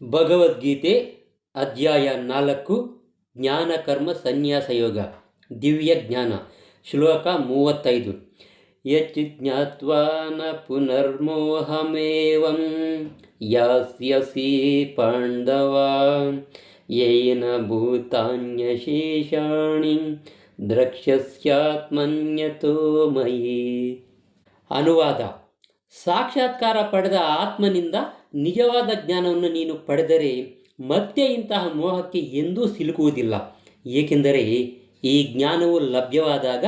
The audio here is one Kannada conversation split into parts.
ಭಗವದ್ಗೀತೆ ಅಧ್ಯಾಯ 4 ಜ್ಞಾನಕರ್ಮ ಸನ್ಯಾಸ ಯೋಗ ದಿವ್ಯ ಜ್ಞಾನ ಶ್ಲೋಕ 35 ಯತ್ ಜ್ಞಾತ್ವಾ ನ ಪುನರ್ಮೋಹಮೇವಂ ಯಾಸ್ಯಸಿ ಪಾಂಡವ ಯೇನ ಭೂತಾನ್ಯಶೇಷಾಣಿ ದ್ರಕ್ಷ್ಯಸ್ಯಾತ್ಮನ್ಯತೋ ಮಯಿ. ಅನುವಾದ: ಸಾಕ್ಷಾತ್ಕಾರ ಪಡೆದ ಆತ್ಮನಿಂದ ನಿಜವಾದ ಜ್ಞಾನವನ್ನು ನೀನು ಪಡೆದರೆ ಮತ್ತೆ ಇಂತಹ ಮೋಹಕ್ಕೆ ಎಂದೂ ಸಿಲುಕುವುದಿಲ್ಲ. ಏಕೆಂದರೆ ಈ ಜ್ಞಾನವು ಲಭ್ಯವಾದಾಗ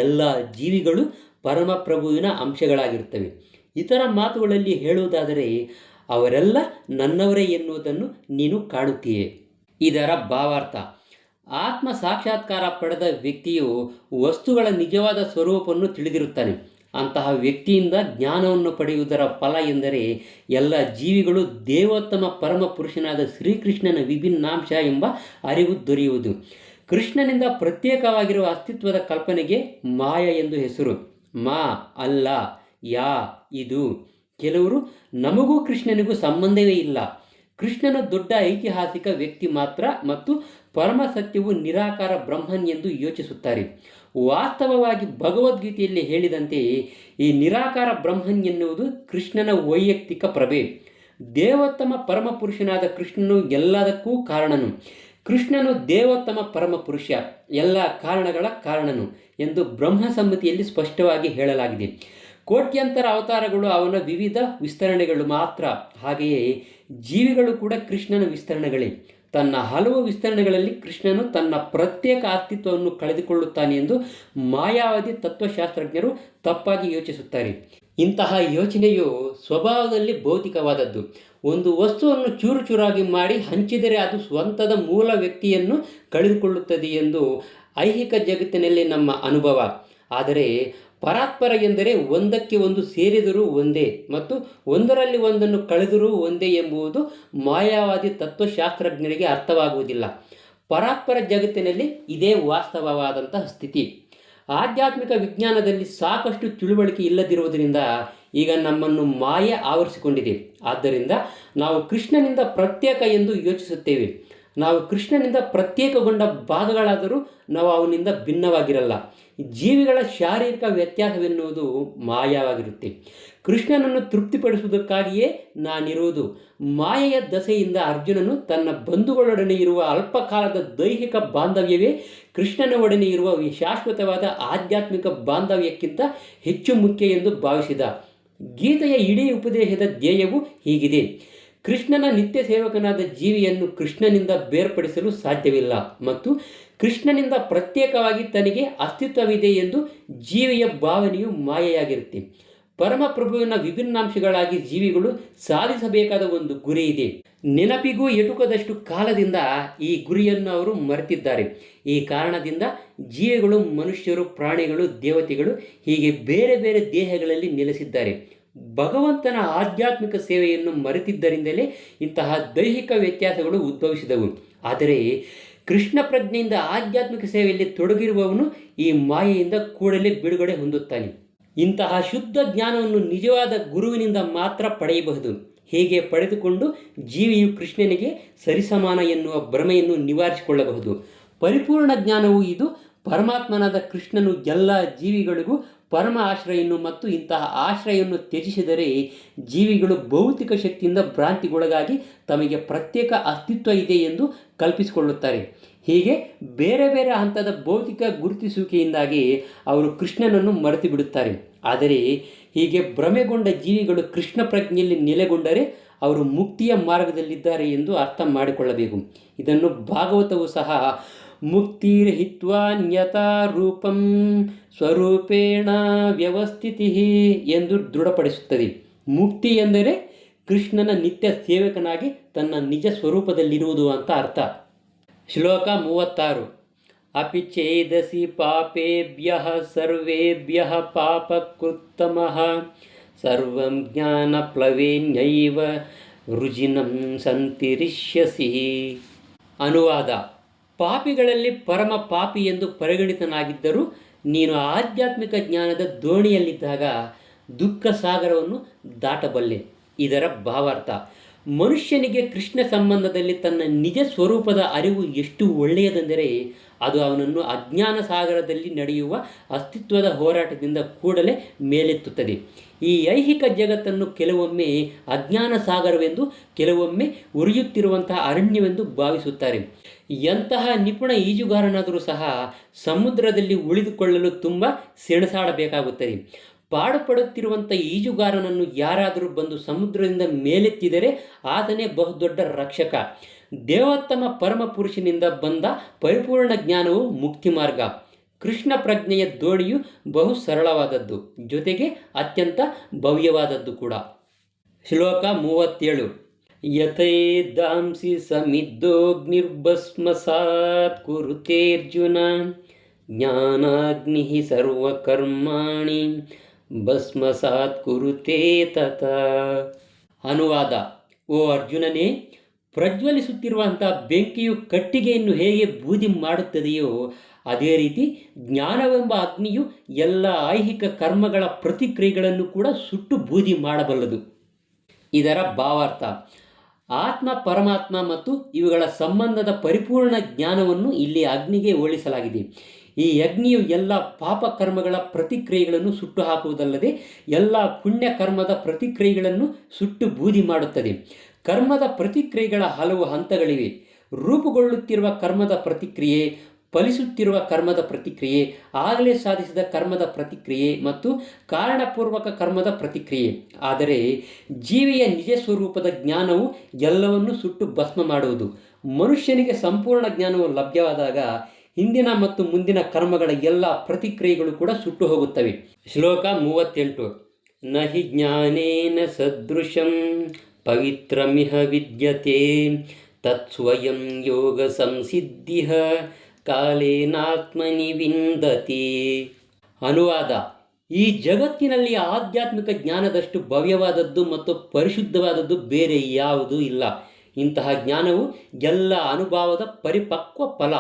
ಎಲ್ಲ ಜೀವಿಗಳು ಪರಮಪ್ರಭುವಿನ ಅಂಶಗಳಾಗಿರುತ್ತವೆ. ಇತರ ಮಾತುಗಳಲ್ಲಿ ಹೇಳುವುದಾದರೆ ಅವರೆಲ್ಲ ನನ್ನವರೇ ಎನ್ನುವುದನ್ನು ನೀನು ಕಾಣುತ್ತೀಯೆ. ಇದರ ಭಾವಾರ್ಥ: ಆತ್ಮ ಸಾಕ್ಷಾತ್ಕಾರ ಪಡೆದ ವ್ಯಕ್ತಿಯು ವಸ್ತುಗಳ ನಿಜವಾದ ಸ್ವರೂಪವನ್ನು ತಿಳಿದಿರುತ್ತಾನೆ. ಅಂತಹ ವ್ಯಕ್ತಿಯಿಂದ ಜ್ಞಾನವನ್ನು ಪಡೆಯುವುದರ ಫಲ ಎಂದರೆ ಎಲ್ಲ ಜೀವಿಗಳು ದೇವೋತ್ತಮ ಪರಮ ಪುರುಷನಾದ ಶ್ರೀಕೃಷ್ಣನ ವಿಭಿನ್ನಾಂಶ ಎಂಬ ಅರಿವು ದೊರೆಯುವುದು. ಕೃಷ್ಣನಿಂದ ಪ್ರತ್ಯೇಕವಾಗಿರುವ ಅಸ್ತಿತ್ವದ ಕಲ್ಪನೆಗೆ ಮಾಯ ಎಂದು ಹೆಸರು. ಮಾ ಅಲ್ಲ, ಯಾ ಇದು. ಕೆಲವರು ನಮಗೂ ಕೃಷ್ಣನಿಗೂ ಸಂಬಂಧವೇ ಇಲ್ಲ, ಕೃಷ್ಣನು ದೊಡ್ಡ ಐತಿಹಾಸಿಕ ವ್ಯಕ್ತಿ ಮಾತ್ರ ಮತ್ತು ಪರಮ ಸತ್ಯವು ನಿರಾಕಾರ ಬ್ರಹ್ಮನ್ ಎಂದು ಯೋಚಿಸುತ್ತಾರೆ. ವಾಸ್ತವವಾಗಿ ಭಗವದ್ಗೀತೆಯಲ್ಲಿ ಹೇಳಿದಂತೆ ಈ ನಿರಾಕಾರ ಬ್ರಹ್ಮನ್ ಎನ್ನುವುದು ಕೃಷ್ಣನ ವೈಯಕ್ತಿಕ ಪ್ರಭೆ. ದೇವೋತ್ತಮ ಪರಮಪುರುಷನಾದ ಕೃಷ್ಣನು ಎಲ್ಲದಕ್ಕೂ ಕಾರಣನು. ಕೃಷ್ಣನು ದೇವೋತ್ತಮ ಪರಮಪುರುಷ, ಎಲ್ಲ ಕಾರಣಗಳ ಕಾರಣನು ಎಂದು ಬ್ರಹ್ಮ ಸಂಹಿತೆಯಲ್ಲಿ ಸ್ಪಷ್ಟವಾಗಿ ಹೇಳಲಾಗಿದೆ. ಕೋಟ್ಯಂತರ ಅವತಾರಗಳು ಅವನ ವಿವಿಧ ವಿಸ್ತರಣೆಗಳು ಮಾತ್ರ. ಹಾಗೆಯೇ ಜೀವಿಗಳು ಕೂಡ ಕೃಷ್ಣನ ವಿಸ್ತರಣೆಗಳೇ. ತನ್ನ ಹಲವು ವಿಸ್ತರಣೆಗಳಲ್ಲಿ ಕೃಷ್ಣನು ತನ್ನ ಪ್ರತ್ಯೇಕ ಅಸ್ತಿತ್ವವನ್ನು ಕಳೆದುಕೊಳ್ಳುತ್ತಾನೆ ಎಂದು ಮಾಯಾವಾದಿ ತತ್ವಶಾಸ್ತ್ರಜ್ಞರು ತಪ್ಪಾಗಿ ಯೋಚಿಸುತ್ತಾರೆ. ಇಂತಹ ಯೋಚನೆಯು ಸ್ವಭಾವದಲ್ಲಿ ಭೌತಿಕವಾದದ್ದು. ಒಂದು ವಸ್ತುವನ್ನು ಚೂರು ಚೂರಾಗಿ ಮಾಡಿ ಹಂಚಿದರೆ ಅದು ಸ್ವಂತದ ಮೂಲ ವ್ಯಕ್ತಿಯನ್ನು ಕಳೆದುಕೊಳ್ಳುತ್ತದೆ ಎಂದು ಐಹಿಕ ಜಗತ್ತಿನಲ್ಲಿ ನಮ್ಮ ಅನುಭವ. ಆದರೆ ಪರಾತ್ಪರ ಎಂದರೆ ಒಂದಕ್ಕೆ ಒಂದು ಸೇರಿದರೂ ಒಂದೇ ಮತ್ತು ಒಂದರಲ್ಲಿ ಒಂದನ್ನು ಕಳೆದರೂ ಒಂದೇ ಎಂಬುದು ಮಾಯಾವಾದಿ ತತ್ವಶಾಸ್ತ್ರಜ್ಞರಿಗೆ ಅರ್ಥವಾಗುವುದಿಲ್ಲ. ಪರಾತ್ಪರ ಜಗತ್ತಿನಲ್ಲಿ ಇದೇ ವಾಸ್ತವವಾದಂತಹ ಸ್ಥಿತಿ. ಆಧ್ಯಾತ್ಮಿಕ ವಿಜ್ಞಾನದಲ್ಲಿ ಸಾಕಷ್ಟು ತಿಳುವಳಿಕೆ ಇಲ್ಲದಿರುವುದರಿಂದ ಈಗ ನಮ್ಮನ್ನು ಮಾಯೆ ಆವರಿಸಿಕೊಂಡಿದೆ. ಆದ್ದರಿಂದ ನಾವು ಕೃಷ್ಣನಿಂದ ಪ್ರತ್ಯೇಕ ಎಂದು ಯೋಚಿಸುತ್ತೇವೆ. ನಾವು ಕೃಷ್ಣನಿಂದ ಪ್ರತ್ಯೇಕಗೊಂಡ ಭಾಗಗಳಾದರೂ ನಾವು ಅವನಿಂದ ಭಿನ್ನವಾಗಿರಲ್ಲ. ಜೀವಿಗಳ ಶಾರೀರಿಕ ವ್ಯತ್ಯಾಸವೆನ್ನುವುದು ಮಾಯವಾಗಿರುತ್ತೆ. ಕೃಷ್ಣನನ್ನು ತೃಪ್ತಿಪಡಿಸುವುದಕ್ಕಾಗಿಯೇ ನಾನಿರುವುದು. ಮಾಯೆಯ ದಸೆಯಿಂದ ಅರ್ಜುನನು ತನ್ನ ಬಂಧುಗಳೊಡನೆ ಇರುವ ಅಲ್ಪಕಾಲದ ದೈಹಿಕ ಬಾಂಧವ್ಯವೇ ಕೃಷ್ಣನ ಒಡನೆ ಇರುವ ಶಾಶ್ವತವಾದ ಆಧ್ಯಾತ್ಮಿಕ ಬಾಂಧವ್ಯಕ್ಕಿಂತ ಹೆಚ್ಚು ಮುಖ್ಯ ಎಂದು ಭಾವಿಸಿದ. ಗೀತೆಯ ಇಡೀ ಉಪದೇಶದ ಧ್ಯೇಯವು ಹೀಗಿದೆ: ಕೃಷ್ಣನ ನಿತ್ಯ ಸೇವಕನಾದ ಜೀವಿಯನ್ನು ಕೃಷ್ಣನಿಂದ ಬೇರ್ಪಡಿಸಲು ಸಾಧ್ಯವಿಲ್ಲ ಮತ್ತು ಕೃಷ್ಣನಿಂದ ಪ್ರತ್ಯೇಕವಾಗಿ ತನಗೆ ಅಸ್ತಿತ್ವವಿದೆ ಎಂದು ಜೀವಿಯ ಭಾವನೆಯು ಮಾಯೆಯಾಗಿರುತ್ತೆ. ಪರಮಪ್ರಭುವಿನ ವಿಭಿನ್ನಾಂಶಗಳಾಗಿ ಜೀವಿಗಳು ಸಾಧಿಸಬೇಕಾದ ಒಂದು ಗುರಿ ಇದೆ. ನೆನಪಿಗೂ ಎಟುಕದಷ್ಟು ಕಾಲದಿಂದ ಈ ಗುರಿಯನ್ನು ಅವರು ಮರೆತಿದ್ದಾರೆ. ಈ ಕಾರಣದಿಂದ ಜೀವಿಗಳು ಮನುಷ್ಯರು, ಪ್ರಾಣಿಗಳು, ದೇವತೆಗಳು ಹೀಗೆ ಬೇರೆ ಬೇರೆ ದೇಹಗಳಲ್ಲಿ ನೆಲೆಸಿದ್ದಾರೆ. ಭಗವಂತನ ಆಧ್ಯಾತ್ಮಿಕ ಸೇವೆಯನ್ನು ಮರೆತಿದ್ದರಿಂದಲೇ ಇಂತಹ ದೈಹಿಕ ವ್ಯತ್ಯಾಸಗಳು ಉದ್ಭವಿಸಿದವು. ಆದರೆ ಕೃಷ್ಣ ಪ್ರಜ್ಞೆಯಿಂದ ಆಧ್ಯಾತ್ಮಿಕ ಸೇವೆಯಲ್ಲಿ ತೊಡಗಿರುವವನು ಈ ಮಾಯೆಯಿಂದ ಕೂಡಲೇ ಬಿಡುಗಡೆ ಹೊಂದುತ್ತಾನೆ. ಇಂತಹ ಶುದ್ಧ ಜ್ಞಾನವನ್ನು ನಿಜವಾದ ಗುರುವಿನಿಂದ ಮಾತ್ರ ಪಡೆಯಬಹುದು. ಹೀಗೆ ಪಡೆದುಕೊಂಡು ಜೀವಿಯು ಕೃಷ್ಣನಿಗೆ ಸರಿಸಮಾನ ಎನ್ನುವ ಭ್ರಮೆಯನ್ನು ನಿವಾರಿಸಿಕೊಳ್ಳಬಹುದು. ಪರಿಪೂರ್ಣ ಜ್ಞಾನವು ಇದು. ಪರಮಾತ್ಮನಾದ ಕೃಷ್ಣನು ಎಲ್ಲ ಜೀವಿಗಳಿಗೂ ಪರಮ ಆಶ್ರಯನ್ನು ಮತ್ತು ಇಂತಹ ಆಶ್ರಯವನ್ನು ತ್ಯಜಿಸಿದರೆ ಜೀವಿಗಳು ಭೌತಿಕ ಶಕ್ತಿಯಿಂದ ಭ್ರಾಂತಿಗೊಳಗಾಗಿ ತಮಗೆ ಪ್ರತ್ಯೇಕ ಅಸ್ತಿತ್ವ ಇದೆ ಎಂದು ಕಲ್ಪಿಸಿಕೊಳ್ಳುತ್ತಾರೆ. ಹೀಗೆ ಬೇರೆ ಬೇರೆ ಹಂತದ ಭೌತಿಕ ಗುರುತಿಸುವಿಕೆಯಿಂದಾಗಿ ಅವರು ಕೃಷ್ಣನನ್ನು ಮರೆತು ಬಿಡುತ್ತಾರೆ. ಆದರೆ ಹೀಗೆ ಭ್ರಮೆಗೊಂಡ ಜೀವಿಗಳು ಕೃಷ್ಣ ಪ್ರಜ್ಞೆಯಲ್ಲಿ ನೆಲೆಗೊಂಡರೆ ಅವರು ಮುಕ್ತಿಯ ಮಾರ್ಗದಲ್ಲಿದ್ದಾರೆ ಎಂದು ಅರ್ಥ ಮಾಡಿಕೊಳ್ಳಬೇಕು. ಇದನ್ನು ಭಾಗವತವು ಸಹ ಮುಕ್ತಿರ್ಹಿತ್ವಾನ್ಯತಾ ರೂಪಂ ಸ್ವರೂಪೇಣ ವ್ಯವಸ್ಥಿತಿ ಎಂದು ದೃಢಪಡಿಸುತ್ತದೆ. ಮುಕ್ತಿ ಎಂದರೆ ಕೃಷ್ಣನ ನಿತ್ಯ ಸೇವಕನಾಗಿ ತನ್ನ ನಿಜ ಸ್ವರೂಪದಲ್ಲಿರುವುದು ಅಂತ ಅರ್ಥ. ಶ್ಲೋಕ 36: ಅಪಿ ಚೇದಸಿ ಪಾಪೇಭ್ಯಃ ಸರ್ವೇಭ್ಯಃ ಪಾಪಕೃತ್ತಮಃ ಸರ್ವಂ ಜ್ಞಾನಪ್ಲವೇನ್ಯೈವ ವೃಜಿನಂ ಸಂತಿರಿಷ್ಯಸಿ. ಅನುವಾದ: ಪಾಪಿಗಳಲ್ಲಿ ಪರಮ ಪಾಪಿ ಎಂದು ಪರಿಗಣಿತನಾಗಿದ್ದರೂ ನೀನು ಆಧ್ಯಾತ್ಮಿಕ ಜ್ಞಾನದ ದೋಣಿಯಲ್ಲಿದ್ದಾಗ ದುಃಖ ಸಾಗರವನ್ನು ದಾಟಬಲ್ಲೆ. ಇದರ ಭಾವಾರ್ಥ: ಮನುಷ್ಯನಿಗೆ ಕೃಷ್ಣ ಸಂಬಂಧದಲ್ಲಿ ತನ್ನ ನಿಜ ಸ್ವರೂಪದ ಅರಿವು ಎಷ್ಟು ಒಳ್ಳೆಯದೆಂದರೆ ಅದು ಅವನನ್ನು ಅಜ್ಞಾನ ಸಾಗರದಲ್ಲಿ ನಡೆಯುವ ಅಸ್ತಿತ್ವದ ಹೋರಾಟದಿಂದ ಕೂಡಲೇ ಮೇಲೆತ್ತುತ್ತದೆ. ಈ ಐಹಿಕ ಜಗತ್ತನ್ನು ಕೆಲವೊಮ್ಮೆ ಅಜ್ಞಾನ ಸಾಗರವೆಂದು, ಕೆಲವೊಮ್ಮೆ ಉರಿಯುತ್ತಿರುವಂತಹ ಅರಣ್ಯವೆಂದು ಭಾವಿಸುತ್ತಾರೆ. ಎಂತಹ ನಿಪುಣ ಈಜುಗಾರನಾದರೂ ಸಹ ಸಮುದ್ರದಲ್ಲಿ ಉಳಿದುಕೊಳ್ಳಲು ತುಂಬ ಸೆಣಸಾಡಬೇಕಾಗುತ್ತದೆ. ಪಾಡುಪಡುತ್ತಿರುವಂಥ ಈಜುಗಾರನನ್ನು ಯಾರಾದರೂ ಬಂದು ಸಮುದ್ರದಿಂದ ಮೇಲೆತ್ತಿದರೆ ಆತನೇ ಬಹುದೊಡ್ಡ ರಕ್ಷಕ. ದೇವೋತ್ತಮ ಪರಮ ಪುರುಷನಿಂದ ಬಂದ ಪರಿಪೂರ್ಣ ಜ್ಞಾನವು ಮುಕ್ತಿ ಮಾರ್ಗ. ಕೃಷ್ಣ ಪ್ರಜ್ಞೆಯ ದೋಣಿಯು ಬಹು ಸರಳವಾದದ್ದು, ಜೊತೆಗೆ ಅತ್ಯಂತ ಭವ್ಯವಾದದ್ದು ಕೂಡ. ಶ್ಲೋಕ 37. ಯಥೇದಾಂಸಿ ಸಮಿದ್ದೋಗ್ನಿರ್ಭಸ್ಮಸಾತ್ ಕುರುತೇರ್ಜುನ ಜ್ಞಾನಾಗ್ನಿ ಸರ್ವಕರ್ಮಾಣಿ ಭಸ್ಮಸಾತ್ ಕುರುತೇ ತಥಾ. ಅನುವಾದ: ಓ ಅರ್ಜುನನೇ, ಪ್ರಜ್ವಲಿಸುತ್ತಿರುವಂಥ ಬೆಂಕಿಯು ಕಟ್ಟಿಗೆಯನ್ನು ಹೇಗೆ ಬೂದಿ ಮಾಡುತ್ತದೆಯೋ ಅದೇ ರೀತಿ ಜ್ಞಾನವೆಂಬ ಅಗ್ನಿಯು ಎಲ್ಲ ಐಹಿಕ ಕರ್ಮಗಳ ಪ್ರತಿಕ್ರಿಯೆಗಳನ್ನು ಕೂಡ ಸುಟ್ಟು ಬೂದಿ ಮಾಡಬಲ್ಲದು. ಇದರ ಭಾವಾರ್ಥ: ಆತ್ಮ, ಪರಮಾತ್ಮ ಮತ್ತು ಇವುಗಳ ಸಂಬಂಧದ ಪರಿಪೂರ್ಣ ಜ್ಞಾನವನ್ನು ಇಲ್ಲಿ ಅಗ್ನಿಗೆ ಹೋಲಿಸಲಾಗಿದೆ. ಈ ಅಗ್ನಿಯು ಎಲ್ಲ ಪಾಪ ಕರ್ಮಗಳ ಪ್ರತಿಕ್ರಿಯೆಗಳನ್ನು ಸುಟ್ಟು ಹಾಕುವುದಲ್ಲದೆ ಎಲ್ಲ ಪುಣ್ಯ ಕರ್ಮದ ಪ್ರತಿಕ್ರಿಯೆಗಳನ್ನು ಸುಟ್ಟು ಬೂದಿ ಮಾಡುತ್ತದೆ. ಕರ್ಮದ ಪ್ರತಿಕ್ರಿಯೆಗಳ ಹಲವು ಹಂತಗಳಿವೆ. ರೂಪುಗೊಳ್ಳುತ್ತಿರುವ ಕರ್ಮದ ಪ್ರತಿಕ್ರಿಯೆ, ಫಲಿಸುತ್ತಿರುವ ಕರ್ಮದ ಪ್ರತಿಕ್ರಿಯೆ, ಆಗಲೇ ಸಾಧಿಸಿದ ಕರ್ಮದ ಪ್ರತಿಕ್ರಿಯೆ ಮತ್ತು ಕಾರಣಪೂರ್ವಕ ಕರ್ಮದ ಪ್ರತಿಕ್ರಿಯೆ. ಆದರೆ ಜೀವಿಯ ನಿಜ ಸ್ವರೂಪದ ಜ್ಞಾನವು ಎಲ್ಲವನ್ನೂ ಸುಟ್ಟು ಭಸ್ಮ ಮಾಡುವುದು. ಮನುಷ್ಯನಿಗೆ ಸಂಪೂರ್ಣ ಜ್ಞಾನವು ಲಭ್ಯವಾದಾಗ ಹಿಂದಿನ ಮತ್ತು ಮುಂದಿನ ಕರ್ಮಗಳ ಎಲ್ಲ ಪ್ರತಿಕ್ರಿಯೆಗಳು ಕೂಡ ಸುಟ್ಟು ಹೋಗುತ್ತವೆ. ಶ್ಲೋಕ 38. ನ ಹಿ ಜ್ಞಾನೇನ ಸದೃಶಂ ಪವಿತ್ರಮಿಹ ವಿದ್ಯತೆ ತತ್ಸ್ವಯಂ ಯೋಗ ಸಂಸಿದ್ಧಿಃ ಕಾಲೇನಾತ್ಮನಿ ವಿಂದತಿ. ಅನುವಾದ: ಈ ಜಗತ್ತಿನಲ್ಲಿ ಆಧ್ಯಾತ್ಮಿಕ ಜ್ಞಾನದಷ್ಟು ಭವ್ಯವಾದದ್ದು ಮತ್ತು ಪರಿಶುದ್ಧವಾದದ್ದು ಬೇರೆ ಯಾವುದೂ ಇಲ್ಲ. ಇಂತಹ ಜ್ಞಾನವು ಎಲ್ಲ ಅನುಭವದ ಪರಿಪಕ್ವ ಫಲ.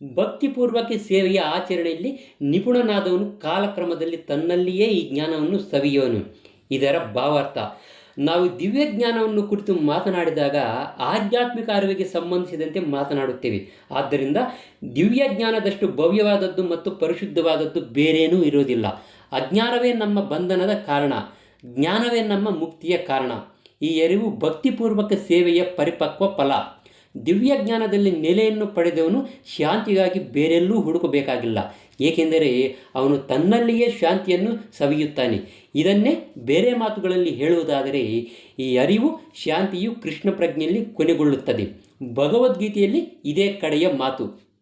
ಭಕ್ತಿಪೂರ್ವಕ ಸೇವೆಯ ಆಚರಣೆಯಲ್ಲಿ ನಿಪುಣನಾದವನು ಕಾಲಕ್ರಮದಲ್ಲಿ ತನ್ನಲ್ಲಿಯೇ ಈ ಜ್ಞಾನವನ್ನು ಸವಿಯುವನು. ಇದರ ಭಾವಾರ್ಥ: ನಾವು ದಿವ್ಯ ಜ್ಞಾನವನ್ನು ಕುರಿತು ಮಾತನಾಡಿದಾಗ ಆಧ್ಯಾತ್ಮಿಕ ಅರಿವಿಗೆ ಸಂಬಂಧಿಸಿದಂತೆ ಮಾತನಾಡುತ್ತೇವೆ. ಆದ್ದರಿಂದ ದಿವ್ಯ ಜ್ಞಾನದಷ್ಟು ಭವ್ಯವಾದದ್ದು ಮತ್ತು ಪರಿಶುದ್ಧವಾದದ್ದು ಬೇರೇನೂ ಇರೋದಿಲ್ಲ. ಅಜ್ಞಾನವೇ ನಮ್ಮ ಬಂಧನದ ಕಾರಣ, ಜ್ಞಾನವೇ ನಮ್ಮ ಮುಕ್ತಿಯ ಕಾರಣ. ಈ ಅರಿವು ಭಕ್ತಿಪೂರ್ವಕ ಸೇವೆಯ ಪರಿಪಕ್ವ ಫಲ. ದಿವ್ಯ ಜ್ಞಾನದಲ್ಲಿ ನೆಲೆಯನ್ನು ಪಡೆದವನು ಶಾಂತಿಗಾಗಿ ಬೇರೆಲ್ಲೂ ಹುಡುಕಬೇಕಾಗಿಲ್ಲ, ಏಕೆಂದರೆ ಅವನು ತನ್ನಲ್ಲಿಯೇ ಶಾಂತಿಯನ್ನು ಸವಿಯುತ್ತಾನೆ. ಇದನ್ನೇ ಬೇರೆ ಮಾತುಗಳಲ್ಲಿ ಹೇಳುವುದಾದರೆ ಈ ಅರಿವು, ಶಾಂತಿಯು ಕೃಷ್ಣ ಪ್ರಜ್ಞೆಯಲ್ಲಿ ಕೊನೆಗೊಳ್ಳುತ್ತದೆ. ಭಗವದ್ಗೀತೆಯಲ್ಲಿ ಇದೇ ಕಡೆಯ ಮಾತು.